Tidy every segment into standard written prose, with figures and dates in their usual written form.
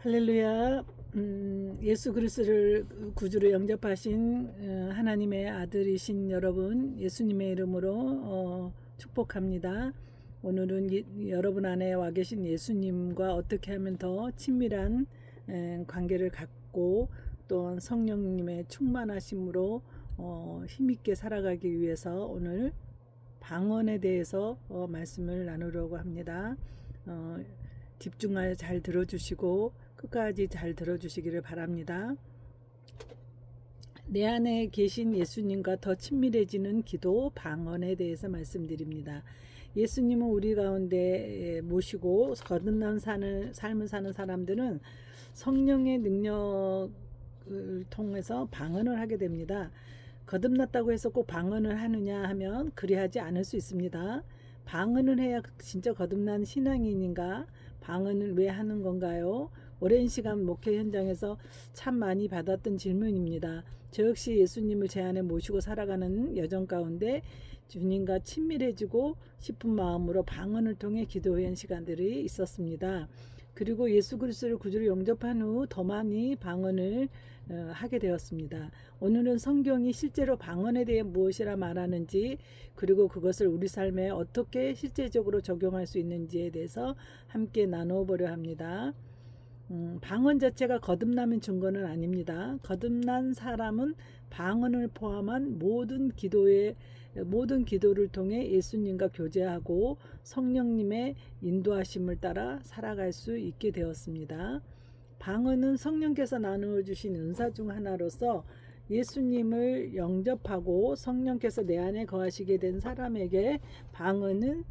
할렐루야. 예수 그리스도를 구주로 영접하신 하나님의 아들이신 여러분, 예수님의 이름으로 축복합니다. 오늘은 여러분 안에 와 계신 예수님과 어떻게 하면 더 친밀한 관계를 갖고 또 성령님의 충만하심으로 힘있게 살아가기 위해서 오늘 방언에 대해서 말씀을 나누려고 합니다. 집중하여 잘 들어주시고 끝까지 잘 들어주시기를 바랍니다. 내 안에 계신 예수님과 더 친밀해지는 기도 방언에 대해서 말씀드립니다. 예수님은 우리 가운데 모시고 거듭난 삶을 사는 사람들은 성령의 능력을 통해서 방언을 하게 됩니다. 거듭났다고 해서 꼭 방언을 하느냐 하면 그리하지 않을 수 있습니다. 방언을 해야 진짜 거듭난 신앙인인가? 방언을 왜 하는 건가요? 오랜 시간 목회 현장에서 참 많이 받았던 질문입니다. 저 역시 예수님을 제 안에 모시고 살아가는 여정 가운데 주님과 친밀해지고 싶은 마음으로 방언을 통해 기도한 시간들이 있었습니다. 그리고 예수 그리스도를 구주로 영접한 후 더 많이 방언을 하게 되었습니다. 오늘은 성경이 실제로 방언에 대해 무엇이라 말하는지, 그리고 그것을 우리 삶에 어떻게 실제적으로 적용할 수 있는지에 대해서 함께 나누어 보려 합니다. 방언 자체가 거듭남의 증거는 아닙니다. 거듭난 사람은 방언을 포함한 모든 기도를 통해 예수님과 교제하고 성령님의 인도하심을 따라 살아갈 수 있게 되었습니다. 방언은 성령께서 나누어 주신 은사 중 하나로서 예수님을 영접하고 성령께서 내 안에 거하시게 된 사람에게 방언은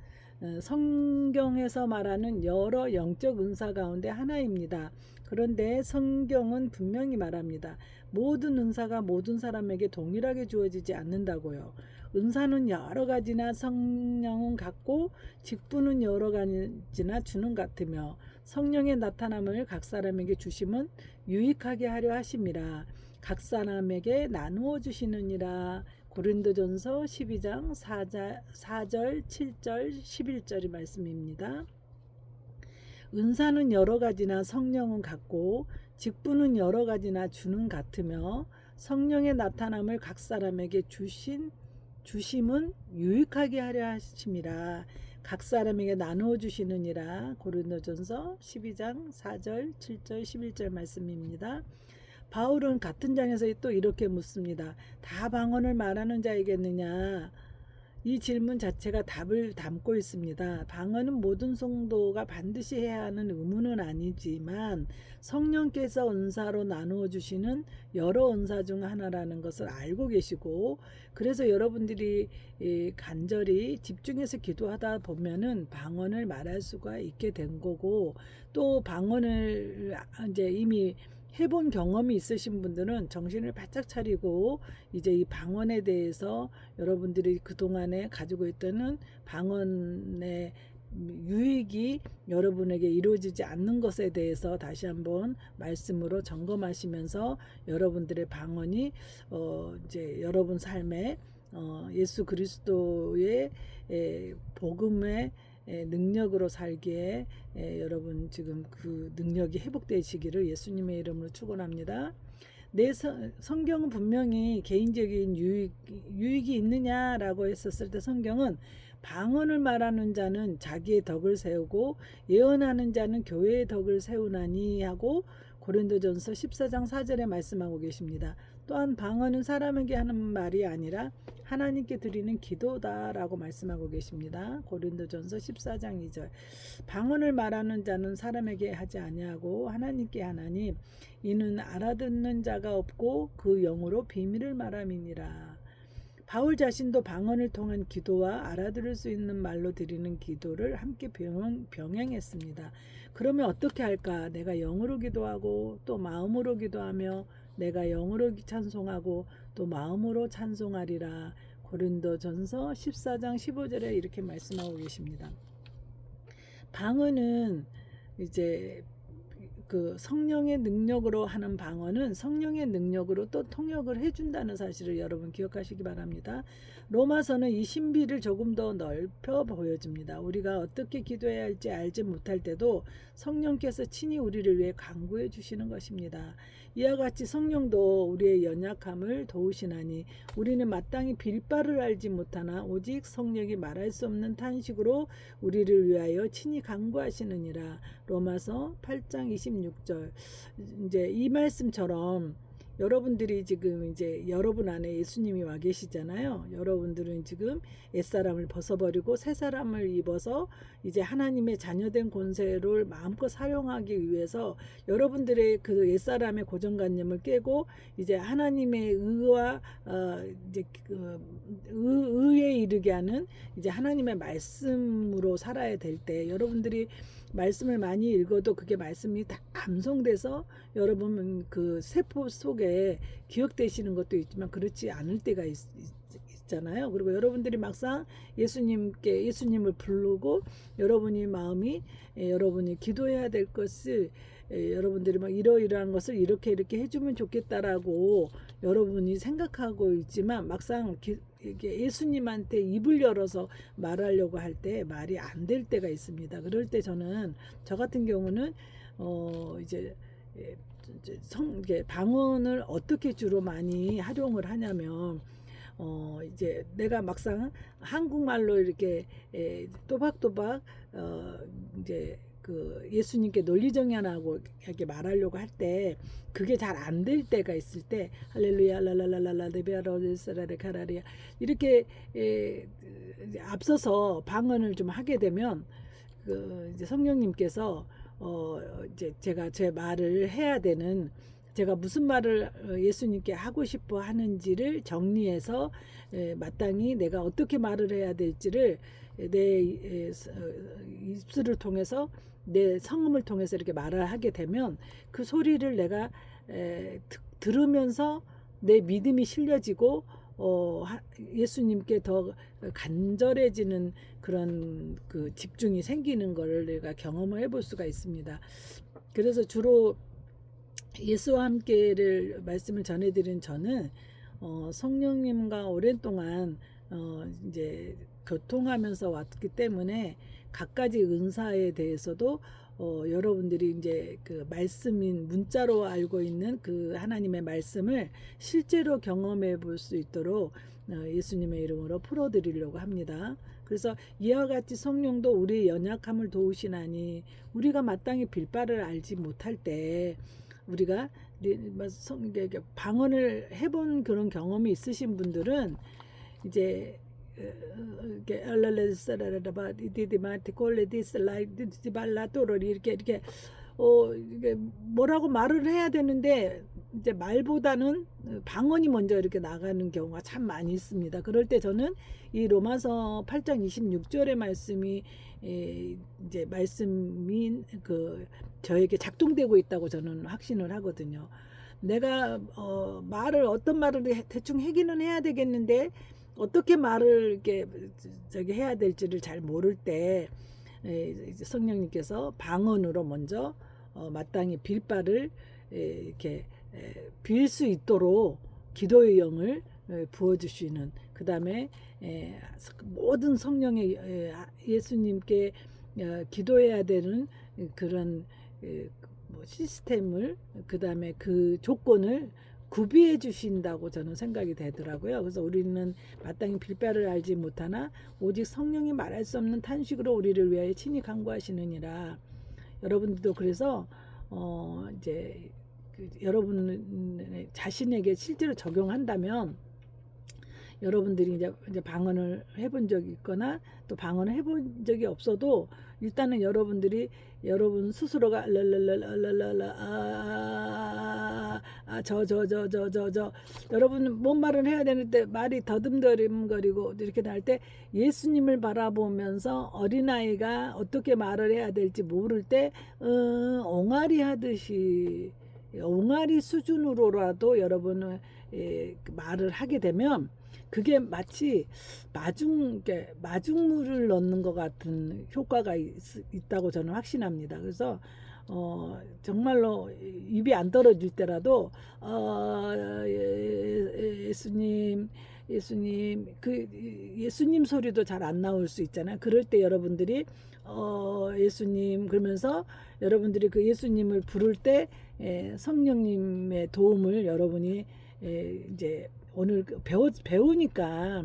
성경에서 말하는 여러 영적 은사 가운데 하나입니다. 그런데 성경은 분명히 말합니다. 모든 은사가 모든 사람에게 동일하게 주어지지 않는다고요. 은사는 여러 가지나 성령은 같고 직분은 여러 가지나 주는 같으며 성령의 나타남을 각 사람에게 주심은 유익하게 하려 하심이라 각 사람에게 나누어 주시느니라. 고린도전서 12장 4절, 7절, 11절의 말씀입니다. 은사는 여러 가지나 성령은 같고 직분은 여러 가지나 주는 같으며 성령의 나타남을 각 사람에게 주심은 유익하게 하려 하심이라 각 사람에게 나누어 주시느니라. 고린도전서 12장 4절, 7절, 11절 말씀입니다. 바울은 같은 장에서 또 이렇게 묻습니다. 다 방언을 말하는 자이겠느냐? 이 질문 자체가 답을 담고 있습니다. 방언은 모든 성도가 반드시 해야 하는 의무는 아니지만 성령께서 은사로 나누어 주시는 여러 은사 중 하나라는 것을 알고 계시고, 그래서 여러분들이 간절히 집중해서 기도하다 보면은 방언을 말할 수가 있게 된 거고, 또 방언을 이제 이미 해본 경험이 있으신 분들은 정신을 바짝 차리고 이제 이 방언에 대해서 여러분들이 그동안에 가지고 있던 방언의 유익이 여러분에게 이루어지지 않는 것에 대해서 다시 한번 말씀으로 점검하시면서 여러분들의 방언이 이제 여러분 삶에 예수 그리스도의 복음의 능력으로 살기에 여러분 지금 그 능력이 회복되시기를 예수님의 이름으로 축원합니다. 성경은 분명히 개인적인 유익이 있느냐라고 했었을 때 성경은 방언을 말하는 자는 자기의 덕을 세우고 예언하는 자는 교회의 덕을 세우나니 하고 고린도전서 14장 4절에 말씀하고 계십니다. 또한 방언은 사람에게 하는 말이 아니라 하나님께 드리는 기도다라고 말씀하고 계십니다. 고린도전서 14장 2절. 방언을 말하는 자는 사람에게 하지 아니하고 하나님께 하나니 이는 알아듣는 자가 없고 그 영으로 비밀을 말함이니라. 바울 자신도 방언을 통한 기도와 알아들을 수 있는 말로 드리는 기도를 함께 병행했습니다. 그러면 어떻게 할까? 내가 영으로 기도하고 또 마음으로 기도하며 내가 영으로 찬송하고 또 마음으로 찬송하리라. 고린도전서 14장 15절에 이렇게 말씀하고 계십니다. 방언은 이제 그 성령의 능력으로 하는 방언은 성령의 능력으로 또 통역을 해준다는 사실을 여러분 기억하시기 바랍니다. 로마서는 이 신비를 조금 더 넓혀 보여줍니다. 우리가 어떻게 기도해야 할지 알지 못할 때도 성령께서 친히 우리를 위해 간구해 주시는 것입니다. 이와 같이 성령도 우리의 연약함을 도우시나니 우리는 마땅히 빌바를 알지 못하나 오직 성령이 말할 수 없는 탄식으로 우리를 위하여 친히 간구하시느니라. 로마서 8장 26절. 이제 이 말씀처럼 여러분들이 지금 이제 여러분 안에 예수님이 와 계시잖아요. 여러분들은 지금 옛사람을 벗어버리고 새 사람을 입어서 이제 하나님의 자녀된 권세를 마음껏 사용하기 위해서 여러분들의 그 옛사람의 고정관념을 깨고 이제 하나님의 의와 이제 의에 이르게 하는 이제 하나님의 말씀으로 살아야 될 때 여러분들이 말씀을 많이 읽어도 그게 말씀이 다 암송돼서 여러분 그 세포 속에 기억되시는 것도 있지만 그렇지 않을 때가 있잖아요. 그리고 여러분들이 막상 예수님을 부르고 여러분이 마음이 여러분이 기도해야 될 것을 여러분들이 막 이러이러한 것을 이렇게 해주면 좋겠다라고 여러분이 생각하고 있지만 막상 이게 예수님한테 입을 열어서 말하려고 할 때 말이 안 될 때가 있습니다. 그럴 때 저 같은 경우는 이제 방언을 어떻게 주로 많이 활용을 하냐면 이제 내가 막상 한국말로 이렇게 또박또박 이제 그 예수님께 논리정연하고 이렇게 말하려고 할 때 그게 잘 안 될 때가 있을 때 할렐루야 랄랄랄랄라 데베아라르스라레 카라리아 이렇게 앞서서 방언을 좀 하게 되면 그 이제 성령님께서 이제 제가 제 말을 해야 되는 제가 무슨 말을 예수님께 하고 싶어 하는지를 정리해서 마땅히 내가 어떻게 말을 해야 될지를 내 입술을 통해서 내 성음을 통해서 이렇게 말을 하게 되면 그 소리를 내가 들으면서 내 믿음이 실려지고 예수님께 더 간절해지는 그런 그 집중이 생기는 것을 내가 경험을 해볼 수가 있습니다. 그래서 주로 예수와 함께를 말씀을 전해드린 저는 성령님과 오랜 동안 이제 교통하면서 왔기 때문에 갖가지 은사에 대해서도 여러분들이 이제 그 말씀인 문자로 알고 있는 그 하나님의 말씀을 실제로 경험해 볼 수 있도록 예수님의 이름으로 풀어드리려고 합니다. 그래서 이와 같이 성령도 우리의 연약함을 도우시나니 우리가 마땅히 빌바를 알지 못할 때 우리가 방언을 해본 그런 경험이 있으신 분들은 이제 이렇게 이게 뭐라고 말을 해야 되는데 이제 말보다는 방언이 먼저 이렇게 나가는 경우가 참 많이 있습니다. 그럴 때 저는 이 로마서 8장 26절의 말씀이 이제 말씀인 그 저에게 작동되고 있다고 저는 확신을 하거든요. 내가 말을 어떤 말을 대충 하기는 해야 되겠는데 어떻게 말을 이렇게 해야 될지를 잘 모를 때 이제 성령님께서 방언으로 먼저 마땅히 빌바를 이렇게 빌 수 있도록 기도의 영을 부어주시는 그 다음에 모든 성령의 예수님께 기도해야 되는 그런 시스템을 그 다음에 그 조건을 구비해 주신다고 저는 생각이 되더라고요. 그래서 우리는 마땅히 빌바를 알지 못하나 오직 성령이 말할 수 없는 탄식으로 우리를 위하여 친히 간구하시느니라. 여러분들도 그래서 이제 여러분 자신에게 실제로 적용한다면 여러분들이 이제 방언을 해본 적이 있거나 또 방언을 해본 적이 없어도 일단은 여러분들이 여러분 스스로가 여러분 뭔 말을 해야 되는데 말이 더듬더림거리고 이렇게 날 때 예수님을 바라보면서 어린아이가 어떻게 말을 해야 될지 모를 때 옹알이 하듯이 옹알이 수준으로라도 여러분은 말을 하게 되면 그게 마치 마중물을 넣는 것 같은 효과가 있다고 저는 확신합니다. 그래서 정말로 입이 안 떨어질 때라도 예수님 그 예수님 소리도 잘 안 나올 수 있잖아요. 그럴 때 여러분들이 예수님 그러면서 여러분들이 그 예수님을 부를 때 성령님의 도움을 여러분이 이제 오늘 배우니까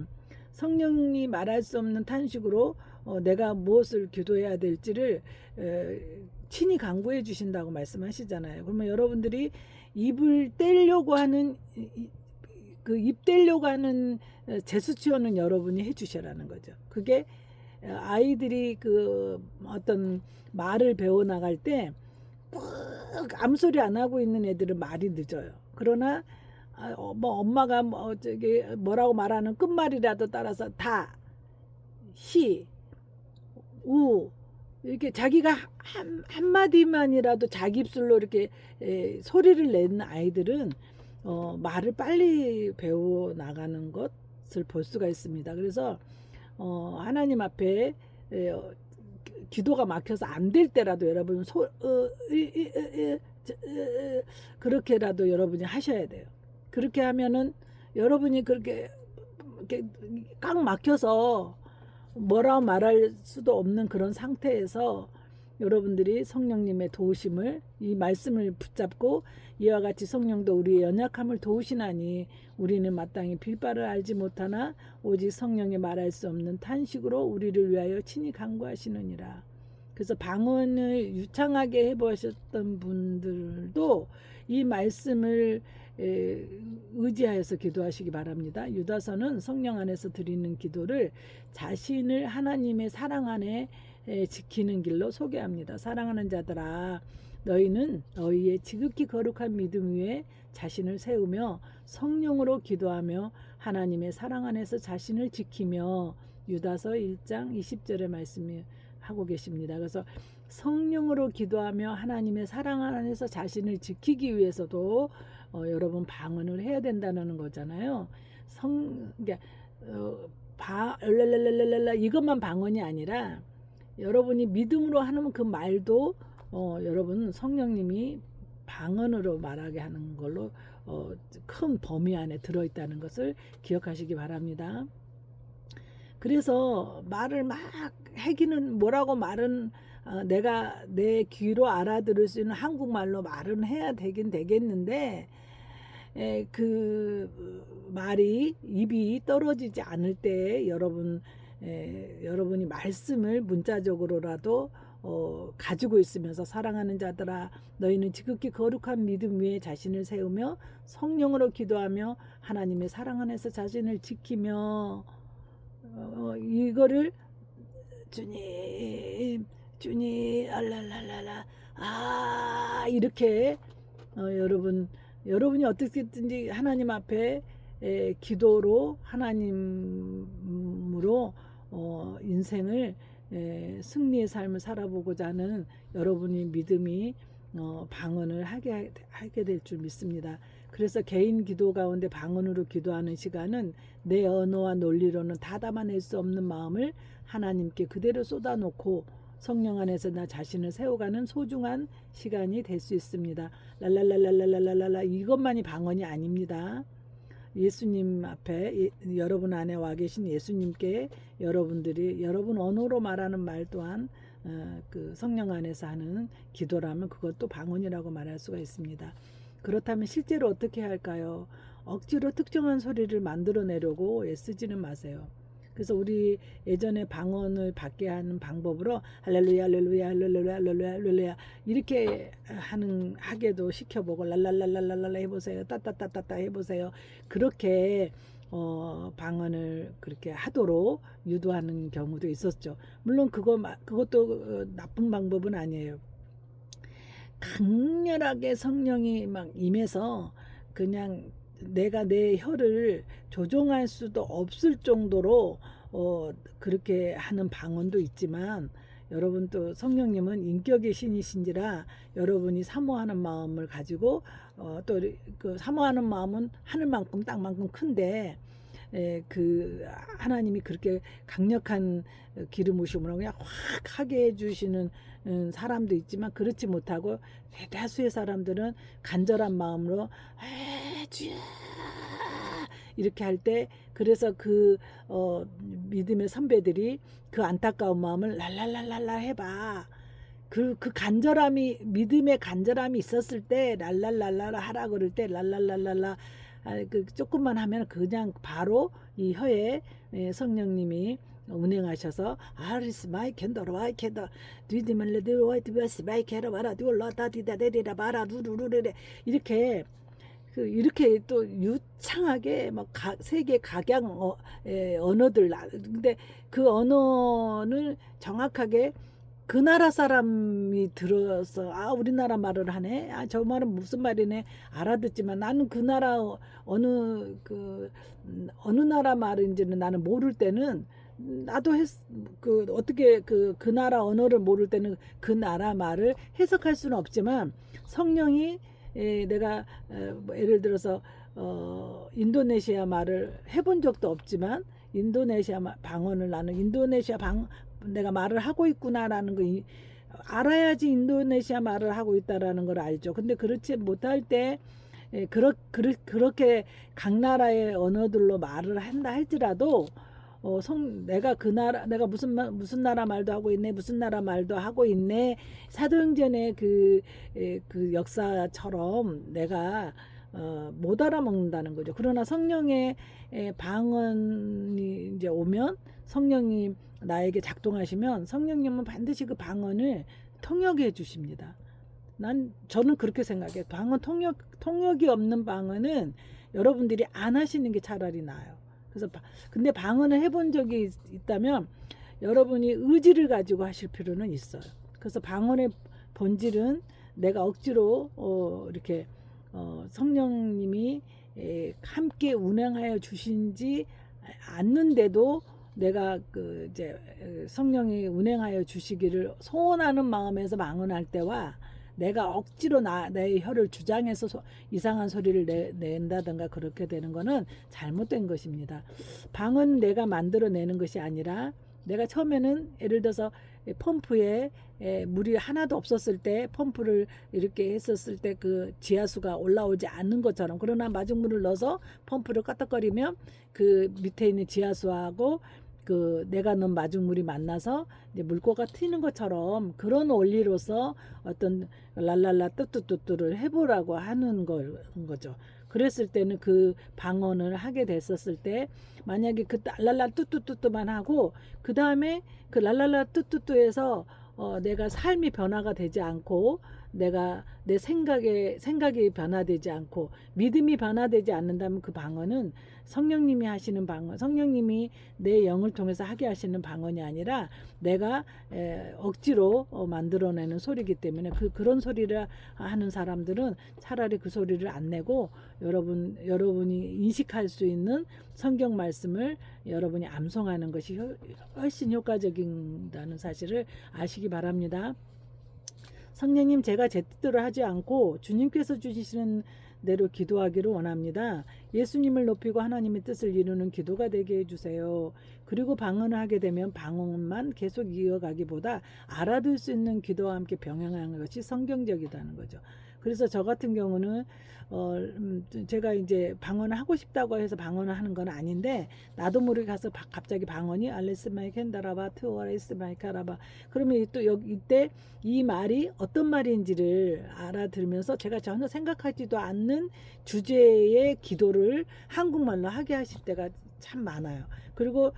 성령이 말할 수 없는 탄식으로 내가 무엇을 기도해야 될지를 친히 강구해 주신다고 말씀하시잖아요. 그러면 여러분들이 입을 떼려고 하는 그 입 떼려고 하는 제스처는 여러분이 해주셔라는 거죠. 그게 아이들이 그 어떤 말을 배워 나갈 때 꼭 암소리 안 하고 있는 애들은 말이 늦어요. 그러나 뭐 엄마가 뭐 저기 뭐라고 말하는 끝말이라도 따라서 다, 시, 우 이렇게 자기가 한마디만이라도 자기 입술로 이렇게 소리를 내는 아이들은 말을 빨리 배워 나가는 것을 볼 수가 있습니다. 그래서 하나님 앞에 기도가 막혀서 안 될 때라도 여러분 그렇게라도 여러분이 하셔야 돼요. 그렇게 하면은 여러분이 그렇게 이렇게 꽉 막혀서 뭐라고 말할 수도 없는 그런 상태에서 여러분들이 성령님의 도우심을 이 말씀을 붙잡고 이와 같이 성령도 우리의 연약함을 도우시나니 우리는 마땅히 빌바를 알지 못하나 오직 성령이 말할 수 없는 탄식으로 우리를 위하여 친히 간구하시느니라. 그래서 방언을 유창하게 해보셨던 분들도 이 말씀을 의지하여서 기도하시기 바랍니다. 유다서는 성령 안에서 드리는 기도를 자신을 하나님의 사랑 안에 지키는 길로 소개합니다. 사랑하는 자들아, 너희는 너희의 지극히 거룩한 믿음 위에 자신을 세우며 성령으로 기도하며 하나님의 사랑 안에서 자신을 지키며, 유다서 1장 20절의 말씀이 하고 계십니다. 그래서 성령으로 기도하며 하나님의 사랑 안에서 자신을 지키기 위해서도 여러분 방언을 해야 된다는 거잖아요. 그러니까 이것만 방언이 아니라 여러분이 믿음으로 하는 그 말도 여러분 성령님이 방언으로 말하게 하는 걸로 큰 범위 안에 들어있다는 것을 기억하시기 바랍니다. 그래서 말을 막 하기는 뭐라고 말은 내가 내 귀로 알아들을 수 있는 한국말로 말은 해야 되긴 되겠는데 그 말이 입이 떨어지지 않을 때 여러분이 말씀을 문자적으로라도 가지고 있으면서 사랑하는 자들아, 너희는 지극히 거룩한 믿음 위에 자신을 세우며 성령으로 기도하며 하나님의 사랑 안에서 자신을 지키며, 이거를 주님 알랄랄랄라 이렇게 여러분이 어떻게든지 하나님 앞에 기도로 하나님으로 인생을 승리의 삶을 살아보고자 하는 여러분의 믿음이 방언을 하게 될 줄 믿습니다. 그래서 개인 기도 가운데 방언으로 기도하는 시간은 내 언어와 논리로는 다 담아낼 수 없는 마음을 하나님께 그대로 쏟아놓고 성령 안에서 나 자신을 세워가는 소중한 시간이 될 수 있습니다. 랄랄랄랄랄랄랄라 이것만이 방언이 아닙니다. 예수님 앞에 여러분 안에 와 계신 예수님께 여러분들이 여러분 언어로 말하는 말 또한 그 성령 안에서 하는 기도라면 그것도 방언이라고 말할 수가 있습니다. 그렇다면 실제로 어떻게 할까요? 억지로 특정한 소리를 만들어내려고 애쓰지는 마세요. 그래서 우리 예전에 방언을 받게 하는 방법으로 할렐루야 할렐루야 할렐루야 할렐루야 할렐루야 이렇게 하게도 시켜보고 랄랄랄랄랄라 해보세요. 따따따따따 해보세요. 그렇게 방언을 그렇게 하도록 유도하는 경우도 있었죠. 물론 그것도 나쁜 방법은 아니에요. 강렬하게 성령이 막 임해서 그냥 내가 내 혀를 조종할 수도 없을 정도로 그렇게 하는 방언도 있지만, 여러분 또 성령님은 인격의 신이신지라 여러분이 사모하는 마음을 가지고 또 그 사모하는 마음은 하늘만큼 땅만큼 큰데 그 하나님이 그렇게 강력한 기름 부으심으로 그냥 확 하게 해주시는 사람도 있지만 그렇지 못하고 대다수의 사람들은 간절한 마음으로 주여 이렇게 할 때 그래서 그 믿음의 선배들이 그 안타까운 마음을 랄랄랄랄라 해봐. 그 간절함이 믿음의 간절함이 있었을 때 랄랄랄라 하라 그럴 때 랄랄랄랄라 그 조금만 하면 그냥 바로 이 혀에 성령님이 운행하셔서 아리스 마이 캔더라 마이 캔더 뒤디면 레드 와이트 베스 마이 캔더 바라 디올라다 디다 데리라 바라 루루루레 이렇게 이렇게 또 유창하게 막 세계 각양 언어들 근데 그 언어는 정확하게 그 나라 사람이 들어서 우리나라 말을 하네 저 말은 무슨 말이네 알아듣지만 나는 그 나라 어느 나라 말인지는 나는 모를 때는 나도 어떻게 그 나라 언어를 모를 때는 그 나라 말을 해석할 수는 없지만 성령이 내가 예를 들어서 인도네시아 말을 해본 적도 없지만 인도네시아 방언을 나는 인도네시아 내가 말을 하고 있구나라는 거 알아야지 인도네시아 말을 하고 있다라는 걸 알죠. 근데 그렇지 못할 때 그렇게 각 나라의 언어들로 말을 한다 할지라도 내가 그 나라 내가 무슨 나라 말도 하고 있네 무슨 나라 말도 하고 있네 사도행전의 그 역사처럼 내가 못 알아먹는다는 거죠. 그러나 성령의 방언이 이제 오면 성령이 나에게 작동하시면 성령님은 반드시 그 방언을 통역해 주십니다. 저는 그렇게 생각해요. 방언 통역이 없는 방언은 여러분들이 안 하시는 게 차라리 나아요. 그래서 근데 방언을 해본 적이 있다면 여러분이 의지를 가지고 하실 필요는 있어요. 그래서 방언의 본질은 내가 억지로 이렇게 성령님이 함께 운행하여 주신지 않는데도 내가 이제 성령이 운행하여 주시기를 소원하는 마음에서 방언할 때와 내가 억지로 내 혀를 주장해서 이상한 소리를 낸다든가 그렇게 되는 거는 잘못된 것입니다. 방언 내가 만들어내는 것이 아니라 내가 처음에는 예를 들어서 펌프에 물이 하나도 없었을 때 펌프를 이렇게 했었을 때 그 지하수가 올라오지 않는 것처럼 그러나 마중물을 넣어서 펌프를 까딱거리면 그 밑에 있는 지하수하고 내가 넣은 마중물이 만나서 이제 물고가 튀는 것처럼 그런 원리로서 어떤 랄랄라 뚜뚜뚜뚜를 해보라고 하는 거죠. 그랬을 때는 그 방언을 하게 됐었을 때 만약에 그 랄랄라 뚜뚜뚜뚜만 하고 그 다음에 그 랄랄라 뚜뚜뚜에서 내가 삶이 변화가 되지 않고 내가 내 생각이 변화되지 않고 믿음이 변화되지 않는다면 그 방언은 성령님이 하시는 방언, 성령님이 내 영을 통해서 하게 하시는 방언이 아니라 내가 억지로 만들어내는 소리이기 때문에 그런 소리를 하는 사람들은 차라리 그 소리를 안 내고 여러분이 인식할 수 있는 성경 말씀을 여러분이 암송하는 것이 훨씬 효과적이다는 사실을 아시기 바랍니다. 성령님, 제가 제 뜻대로 하지 않고 주님께서 주시는 대로 기도하기를 원합니다. 예수님을 높이고 하나님의 뜻을 이루는 기도가 되게 해주세요. 그리고 방언을 하게 되면 방언만 계속 이어가기보다 알아들 수 있는 기도와 함께 병행하는 것이 성경적이라는 거죠. 그래서 저 같은 경우는 제가 이제 방언을 하고 싶다고 해서 방언을 하는 건 아닌데 나도 모르게 가서 갑자기 방언이 알레스마이 캔다라바 트오아레스마이 카라바 그러면 또 이때 이 말이 어떤 말인지를 알아들으면서 제가 전혀 생각하지도 않는 주제의 기도를 한국말로 하게 하실 때가 참 많아요. 그리고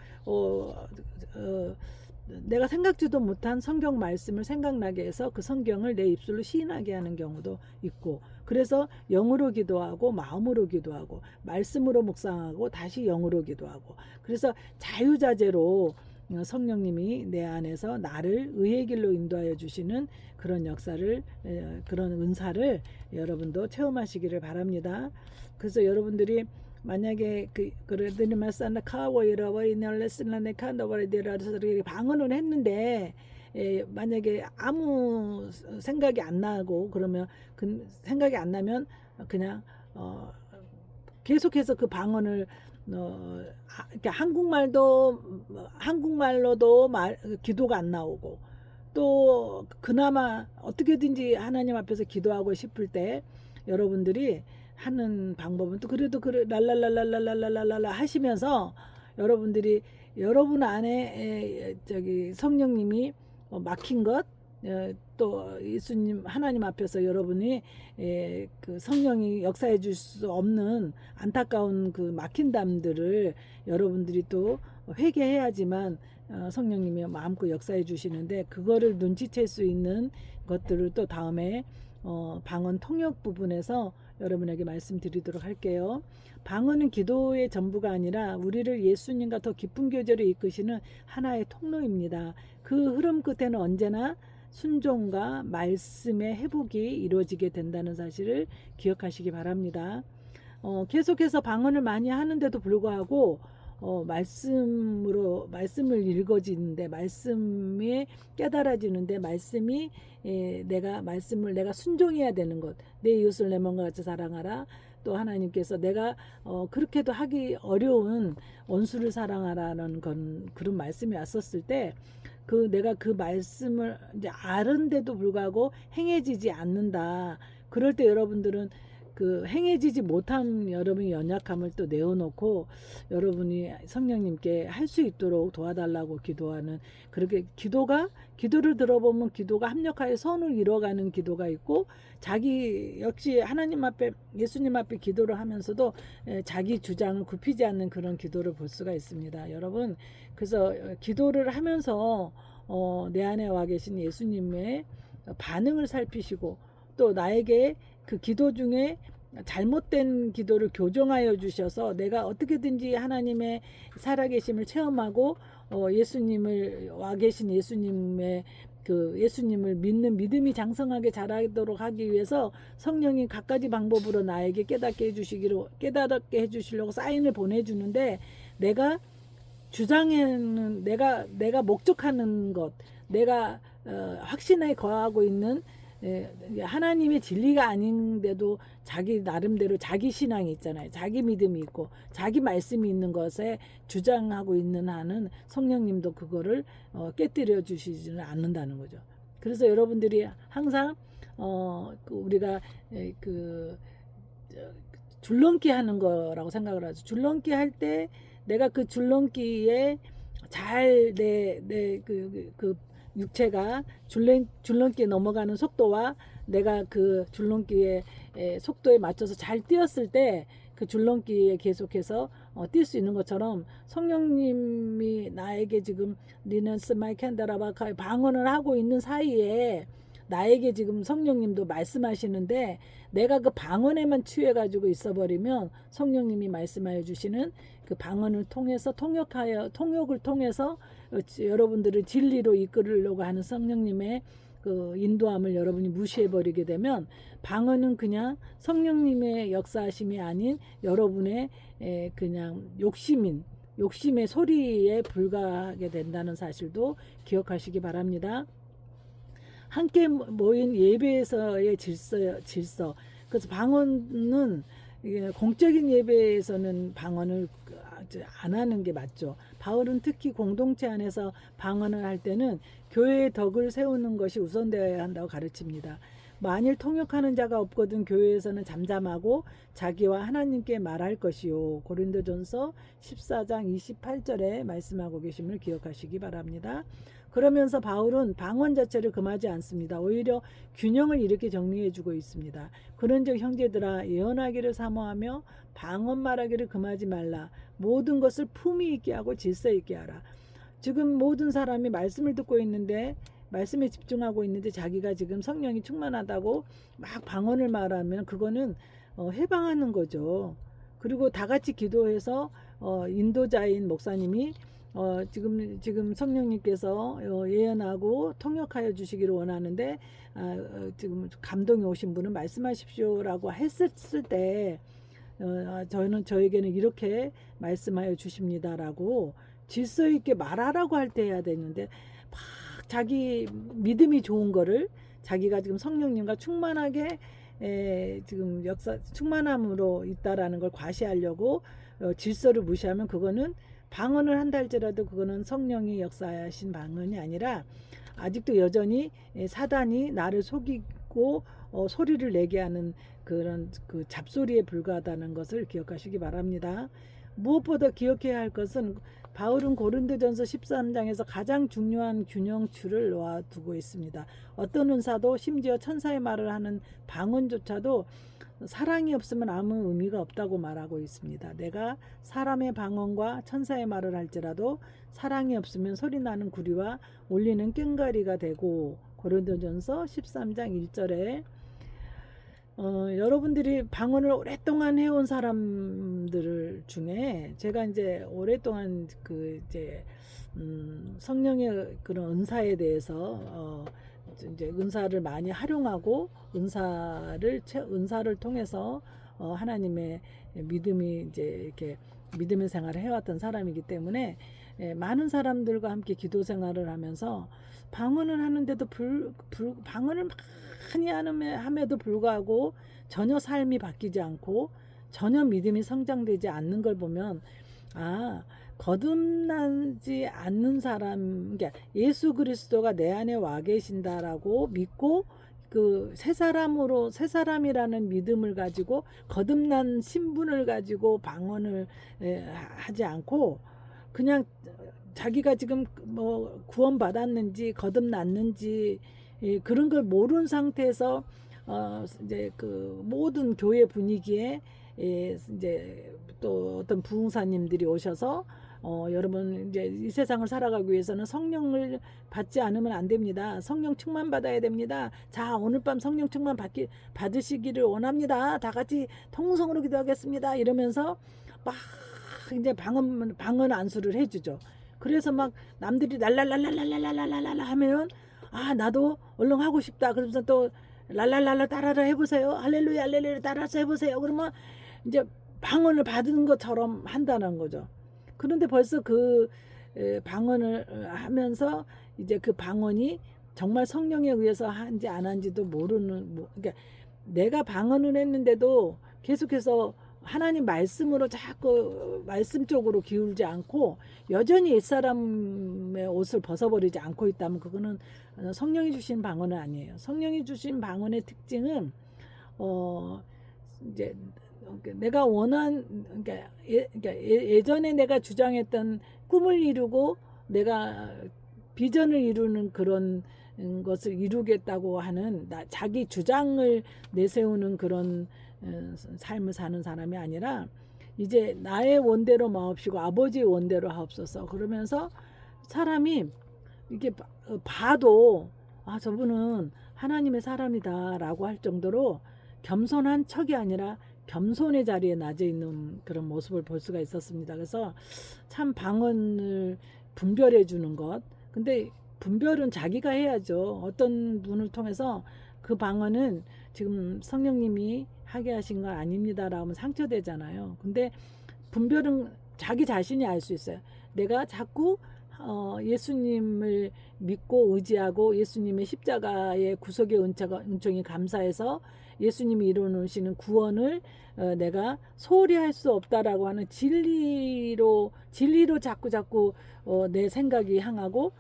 내가 생각지도 못한 성경 말씀을 생각나게 해서 그 성경을 내 입술로 시인하게 하는 경우도 있고 그래서 영으로 기도하고 마음으로 기도하고 말씀으로 묵상하고 다시 영으로 기도하고 그래서 자유자재로 성령님이 내 안에서 나를 의의 길로 인도하여 주시는 그런 역사를 그런 은사를 여러분도 체험하시기를 바랍니다. 그래서 여러분들이 만약에 그러더니만 산다 카워이러버리널레슨라네 칸더버리디라서 방언을 했는데 만약에 아무 생각이 안 나고 그러면 생각이 안 나면 그냥 계속해서 그 방언을 그러니까 한국말로도 기도가 안 나오고 또 그나마 어떻게든지 하나님 앞에서 기도하고 싶을 때 여러분들이 하는 방법은 또 그래도 그래 랄랄랄랄랄랄랄랄라 하시면서 여러분들이 여러분 안에 저기 성령님이 막힌 것, 또 예수님 하나님 앞에서 여러분이 그 성령이 역사해 줄 수 없는 안타까운 그 막힌 담들을 여러분들이 또 회개해야지만 성령님이 마음껏 역사해 주시는데, 그거를 눈치챌 수 있는 것들을 또 다음에 방언 통역 부분에서 여러분에게 말씀드리도록 할게요. 방언은 기도의 전부가 아니라 우리를 예수님과 더 깊은 교제로 이끄시는 하나의 통로입니다. 그 흐름 끝에는 언제나 순종과 말씀의 회복이 이루어지게 된다는 사실을 기억하시기 바랍니다. 계속해서 방언을 많이 하는데도 불구하고 말씀을 읽어지는데, 말씀이 깨달아지는데, 말씀이 내가 순종해야 되는 것, 내 이웃을 내 몸과 같이 사랑하라. 또 하나님께서 내가 그렇게도 하기 어려운 원수를 사랑하라는 그런 말씀이 왔었을 때, 내가 그 말씀을 이제 아는데도 불구하고 행해지지 않는다. 그럴 때 여러분들은 그 행해지지 못한 여러분의 연약함을 또 내어놓고 여러분이 성령님께 할 수 있도록 도와달라고 기도하는, 그렇게 기도를 들어보면 기도가 합력하여 선을 이뤄가는 기도가 있고, 자기 역시 하나님 앞에 예수님 앞에 기도를 하면서도 자기 주장을 굽히지 않는 그런 기도를 볼 수가 있습니다. 여러분, 그래서 기도를 하면서 내 안에 와 계신 예수님의 반응을 살피시고, 또 나에게 그 기도 중에 잘못된 기도를 교정하여 주셔서 내가 어떻게든지 하나님의 살아계심을 체험하고 예수님을 와 계신 예수님의 예수님을 믿는 믿음이 장성하게 자라도록 하기 위해서 성령이 갖가지 방법으로 나에게 깨닫게 해주시려고 사인을 보내주는데, 내가 주장하는 내가 목적하는 것, 내가 확신에 거하고 있는 하나님의 진리가 아닌데도 자기 나름대로 자기 신앙이 있잖아요. 자기 믿음이 있고 자기 말씀이 있는 것에 주장하고 있는 한은 성령님도 그거를 깨뜨려 주시지는 않는다는 거죠. 그래서 여러분들이 항상 우리가 줄넘기 하는 거라고 생각을 하죠. 줄넘기 할 때 내가 그 줄넘기에 잘 그 육체가 줄넘기에 넘어가는 속도와 내가 그 줄넘기의 속도에 맞춰서 잘 뛰었을 때 그 줄넘기에 계속해서 뛸 수 있는 것처럼, 성령님이 나에게 지금 리넌스 마이 캔다라바카의 방언을 하고 있는 사이에 나에게 지금 성령님도 말씀하시는데, 내가 그 방언에만 취해가지고 있어버리면 성령님이 말씀하여 주시는 그 방언을 통해서 통역을 통해서 여러분들을 진리로 이끌으려고 하는 성령님의 그 인도함을 여러분이 무시해버리게 되면, 방언은 그냥 성령님의 역사하심이 아닌 여러분의 그냥 욕심의 소리에 불과하게 된다는 사실도 기억하시기 바랍니다. 함께 모인 예배에서의 질서. 그래서 방언은 공적인 예배에서는 방언을 안 하는 게 맞죠. 바울은 특히 공동체 안에서 방언을 할 때는 교회의 덕을 세우는 것이 우선되어야 한다고 가르칩니다. 만일 통역하는 자가 없거든 교회에서는 잠잠하고 자기와 하나님께 말할 것이요. 고린도전서 14장 28절에 말씀하고 계심을 기억하시기 바랍니다. 그러면서 바울은 방언 자체를 금하지 않습니다. 오히려 균형을 이렇게 정리해주고 있습니다. 그런즉 형제들아, 예언하기를 사모하며 방언 말하기를 금하지 말라. 모든 것을 품위 있게 하고 질서 있게 하라. 지금 모든 사람이 말씀을 듣고 있는데, 말씀에 집중하고 있는데 자기가 지금 성령이 충만하다고 막 방언을 말하면 그거는 해방하는 거죠. 그리고 다 같이 기도해서 인도자인 목사님이 지금 성령님께서 예언하고 통역하여 주시기를 원하는데, 지금 감동이 오신 분은 말씀하십시오라고 했을 때 저에게는 이렇게 말씀하여 주십니다라고 질서 있게 말하라고 할 때 해야 되는데, 막 자기 믿음이 좋은 거를 자기가 지금 성령님과 충만하게 지금 충만함으로 있다라는 걸 과시하려고 질서를 무시하면 그거는 방언을 한다 할지라도 그거는 성령이 역사하신 방언이 아니라 아직도 여전히 사단이 나를 속이고 소리를 내게 하는 그런 그 잡소리에 불과하다는 것을 기억하시기 바랍니다. 무엇보다 기억해야 할 것은 바울은 고린도전서 13장에서 가장 중요한 균형추를 놓아두고 있습니다. 어떤 은사도 심지어 천사의 말을 하는 방언조차도 사랑이 없으면 아무 의미가 없다고 말하고 있습니다. 내가 사람의 방언과 천사의 말을 할지라도 사랑이 없으면 소리나는 구리와 울리는 꽹과리가 되고, 고린도전서 13장 1절에 여러분들이 방언을 오랫동안 해온 사람들 중에 제가 이제 오랫동안 그 이제 성령의 그런 은사에 대해서 이제 은사를 많이 활용하고 은사를 통해서 하나님의 믿음이 이제 이렇게 믿음의 생활을 해왔던 사람이기 때문에 많은 사람들과 함께 기도 생활을 하면서 방언을 하는데도 방언을 많이 함에도 불구하고 전혀 삶이 바뀌지 않고 전혀 믿음이 성장되지 않는 걸 보면 거듭나지 않는 사람, 그러니까 예수 그리스도가 내 안에 와 계신다라고 믿고 그 새 사람이라는 믿음을 가지고 거듭난 신분을 가지고 방언을 하지 않고 그냥 자기가 지금 뭐 구원받았는지 거듭났는지 그런 걸 모르는 상태에서 이제 그 모든 교회 분위기에 이제 또 어떤 부흥사님들이 오셔서 여러분 이제 이 세상을 살아가기 위해서는 성령을 받지 않으면 안 됩니다. 성령 충만 받아야 됩니다. 자, 오늘 밤 성령 충만 받으시기를 원합니다. 다 같이 통성으로 기도하겠습니다. 이러면서 막 이제 방언 안수를 해주죠. 그래서 막 남들이 랄랄랄랄랄랄랄랄랄 하면 나도 얼른 하고 싶다. 그러면서 또 랄랄랄라 따라라 해보세요. 할렐루야 할렐루야 따라서 해보세요. 그러면 이제 방언을 받은 것처럼 한다는 거죠. 그런데 벌써 그 방언을 하면서 이제 그 방언이 정말 성령에 의해서 한지 안 한지도 모르는 그러니까 내가 방언을 했는데도 계속해서 하나님 말씀으로 자꾸 말씀 쪽으로 기울지 않고 여전히 옛사람의 옷을 벗어버리지 않고 있다면 그거는 성령이 주신 방언은 아니에요. 성령이 주신 방언의 특징은 이제 내가 그러니까 예전에 내가 주장했던 꿈을 이루고 내가 비전을 이루는 그런 것을 이루겠다고 하는 자기 주장을 내세우는 그런 삶을 사는 사람이 아니라 이제 나의 원대로 마옵시고 아버지의 원대로 하옵소서. 그러면서 사람이 이렇게 봐도 저분은 하나님의 사람이다라고 할 정도로 겸손한 척이 아니라 겸손의 자리에 낮아 있는 그런 모습을 볼 수가 있었습니다. 그래서 참 방언을 분별해 주는 것. 근데 분별은 자기가 해야죠. 어떤 분을 통해서 그 방언은 지금 성령님이 하게 하신 건 아닙니다라고 하면 상처되잖아요. 근데 분별은 자기 자신이 알 수 있어요. 내가 자꾸 예수님을 믿고 의지하고 예수님의 십자가의 구속의 은총이 감사해서 예수님이 이루시는 구원을 내가 소홀히 할 수 없다라고 하는 진리로 자꾸 내 생각이 향하고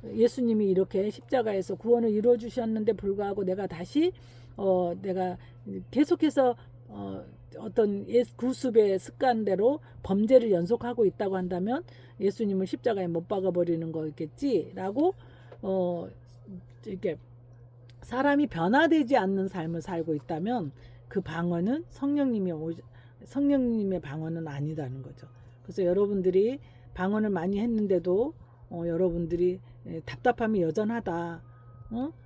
예수님이 이렇게 십자가에서 구원을 이루어 주셨는데 불구하고 내가 다시 내가 계속해서 어떤 구습의 습관대로 범죄를 연속하고 있다고 한다면 예수님을 십자가에 못 박아 버리는 거겠지라고 이렇게 사람이 변화되지 않는 삶을 살고 있다면 그 방언은 성령님의 방언은 아니다는 거죠. 그래서 여러분들이 방언을 많이 했는데도 여러분들이 답답함이 여전하다.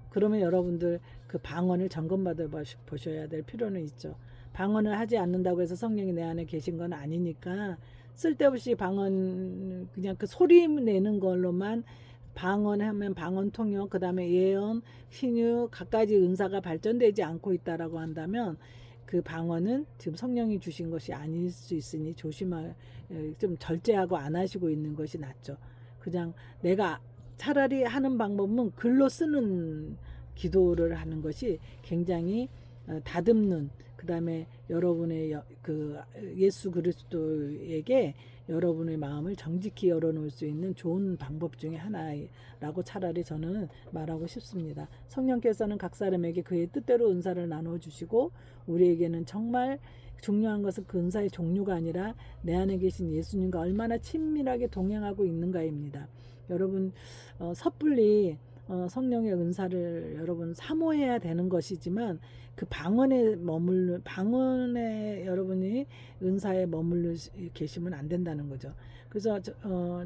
그러면 여러분들 그 방언을 점검받아 보셔야 될 필요는 있죠. 방언을 하지 않는다고 해서 성령이 내 안에 계신 건 아니니까 쓸데없이 방언 그냥 그 소리 내는 걸로만 방언하면 방언 통역 그다음에 예언, 신유 갖가지 은사가 발전되지 않고 있다라고 한다면 그 방언은 지금 성령이 주신 것이 아닐 수 있으니 좀 절제하고 안 하시고 있는 것이 낫죠. 그냥 내가 차라리 하는 방법은 글로 쓰는 기도를 하는 것이 굉장히 다듬는, 그 다음에 여러분의 그 예수 그리스도에게 여러분의 마음을 정직히 열어놓을 수 있는 좋은 방법 중에 하나라고 차라리 저는 말하고 싶습니다. 성령께서는 각 사람에게 그의 뜻대로 은사를 나눠 주시고, 우리에게는 정말 중요한 것은 그 은사의 종류가 아니라 내 안에 계신 예수님과 얼마나 친밀하게 동행하고 있는가입니다. 여러분, 섣불리 성령의 은사를 여러분 사모해야 되는 것이지만, 그 방언에 여러분이 은사에 머물러 계시면 안 된다는 거죠. 그래서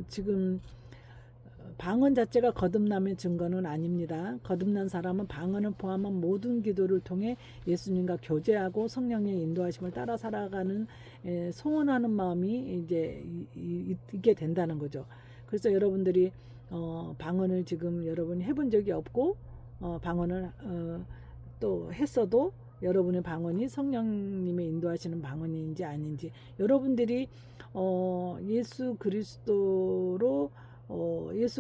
지금 방언 자체가 거듭남의 증거는 아닙니다. 거듭난 사람은 방언을 포함한 모든 기도를 통해 예수님과 교제하고 성령의 인도하심을 따라 살아가는 소원하는 마음이 이제 있게 된다는 거죠. 그래서 여러분들이 방언을 지금 여러분이 해본 적이 없고, 방언을 또 했어도 여러분의 방언이 성령님의 인도하시는 방언인지 아닌지, 여러분들이 예수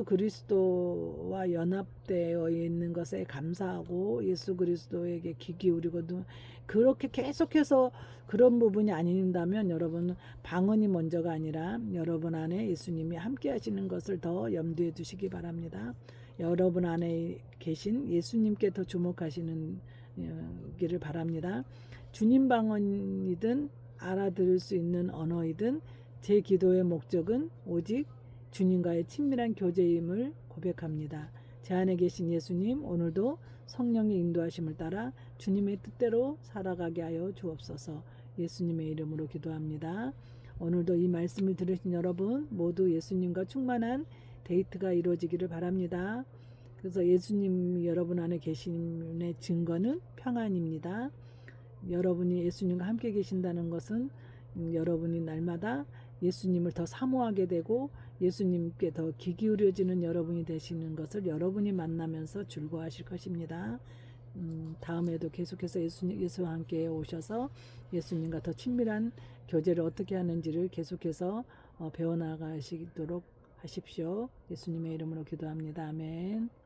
그리스도와 연합되어 있는 것에 감사하고 예수 그리스도에게 귀 기울이고, 그렇게 계속해서 그런 부분이 아닌다면 여러분 방언이 먼저가 아니라 여러분 안에 예수님이 함께 하시는 것을 더 염두에 두시기 바랍니다. 여러분 안에 계신 예수님께 더 주목하시는 기를 바랍니다. 주님 방언이든 알아들을 수 있는 언어이든 제 기도의 목적은 오직 주님과의 친밀한 교제임을 고백합니다. 제 안에 계신 예수님, 오늘도 성령의 인도하심을 따라 주님의 뜻대로 살아가게 하여 주옵소서. 예수님의 이름으로 기도합니다. 오늘도 이 말씀을 들으신 여러분 모두 예수님과 충만한 데이트가 이루어지기를 바랍니다. 그래서 예수님 여러분 안에 계심의 증거는 평안입니다. 여러분이 예수님과 함께 계신다는 것은 여러분이 날마다 예수님을 더 사모하게 되고 예수님께 더 귀 기울여지는 여러분이 되시는 것을 여러분이 만나면서 즐거워하실 것입니다. 다음에도 계속해서 예수와 함께 오셔서 예수님과 더 친밀한 교제를 어떻게 하는지를 계속해서 배워나가시도록 하십시오. 예수님의 이름으로 기도합니다. 아멘.